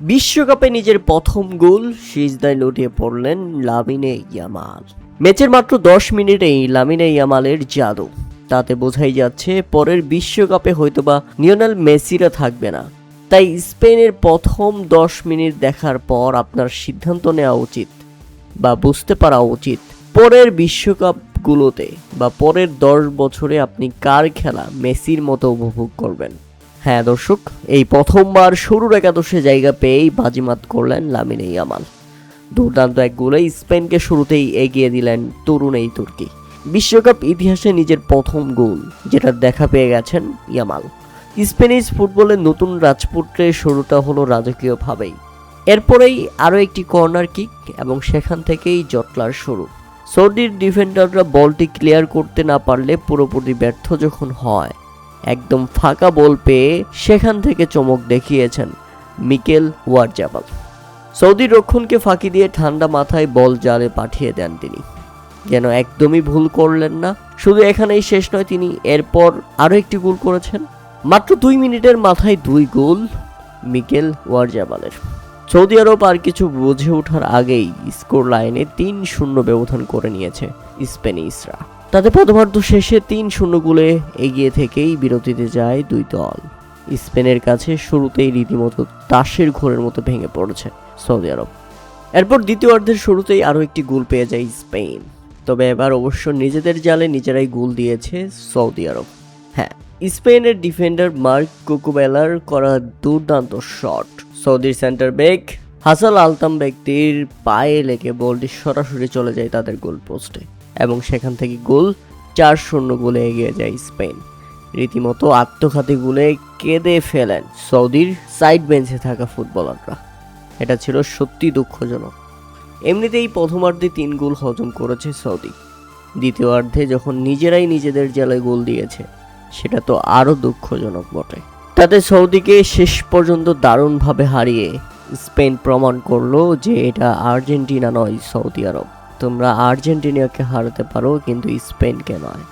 বিশ্বকাপে নিজের প্রথম গোল সিজদায় লুটিয়ে পড়লেন লামিনে ইয়ামাল। ম্যাচের মাত্র 10 মিনিটেই লামিনে ইয়ামালের জাদু, তাতে বোঝাই যাচ্ছে পরের বিশ্বকাপে হয়তোবা লিওনেল মেসিরা থাকবে না। তাই স্পেনের প্রথম 10 মিনিট দেখার পর আপনার সিদ্ধান্ত নেওয়া উচিত বা বুঝতে পারা উচিত পরের বিশ্বকাপগুলোতে বা পরের 10 বছরে আপনি কার খেলা মেসির মতো উপভোগ করবেন। হ্যাঁ দর্শক, এই প্রথমবার শুরুর একাদশে জায়গা পেয়েই বাজিমাত করলেন লামিনে ইয়ামাল। দুর্দান্ত এক গোলে স্পেনকে শুরুতেই এগিয়ে দিলেন তরুণ এই তুর্কি। বিশ্বকাপ ইতিহাসে নিজের প্রথম গোল, যেটা দেখা পেয়ে গেছেন ইয়ামাল। স্পেনিশ ফুটবলের নতুন রাজপুত্রের শুরুটা হলো রাজকীয়ভাবেই। এরপরেই আরও একটি কর্নার কিক এবং সেখান থেকেই জটলার শুরু। সৌদির ডিফেন্ডাররা বলটি ক্লিয়ার করতে না পারলে পুরোপুরি ব্যর্থ যখন হয়, একদম ফাঁকা বল পেয়ে সেখান থেকে চমক দেখিয়েছেন মিকেল ওয়ারজাবাল। সৌদি রক্ষণকে ফাঁকি দিয়ে ঠান্ডা মাথায় বল জালে পাঠিয়ে দেন তিনি, যেন একদমই ভুল করলেন না। শুধু এখানেই শেষ নয়, তিনি এরপর আরও একটি গোল করেছেন। মাত্র 2 মিনিটের মাথায় 2 গোল মিকেল ওয়ারজাবালের। সৌদি আরব আর কিছু বুঝে ওঠার আগেই স্কোর লাইনে 3-0 ব্যবধান করে নিয়েছে স্পেনিশরা। তাতে প্রথমার্ধ শেষে 3-0 গোলে এগিয়ে থেকেই বিরতিতে যায় দুই দল। স্পেনের কাছে শুরুতেই রীতিমতো তাসের ঘোরের মতো ভেঙে পড়েছে সৌদি আরব। এরপর দ্বিতীয়ার্ধের শুরুতেই আরও একটি গোল পেয়ে যায় স্পেন। তবে এবার অবশ্য নিজেদের জালে নিজেরাই গোল দিয়েছে সৌদি আরব। হ্যাঁ, স্পেনের ডিফেন্ডার মার্ক কুকুবেলার করা দুর্দান্ত শট সৌদির সেন্টার ব্যাক হাসান আলতাম ব্যক্তির পায়ে লেগে বলটি সরাসরি চলে যায় তাদের গোল পোস্টে এবং সেখান থেকে গোল। 4-0 গোলে এগিয়ে যায় স্পেন। রীতিমতো আত্মঘাতী গোলে কেঁদে ফেলেন সৌদির সাইড বেঞ্চে থাকা ফুটবলাররা। এটা ছিল সত্যি দুঃখজনক। এমনিতেই প্রথমার্ধে 3 গোল হজম করেছে সৌদি, দ্বিতীয়ার্ধে যখন নিজেরাই নিজেদের জালে গোল দিয়েছে সেটা তো আরও দুঃখজনক বটে। তাতে সৌদিকে শেষ পর্যন্ত দারুণভাবে হারিয়ে স্পেন প্রমাণ করলো যে এটা আর্জেন্টিনা নয়, সৌদি আরব। তোমরা আর্জেন্টিনাকে হারাতে পারো কিন্তু স্পেনকে নয়।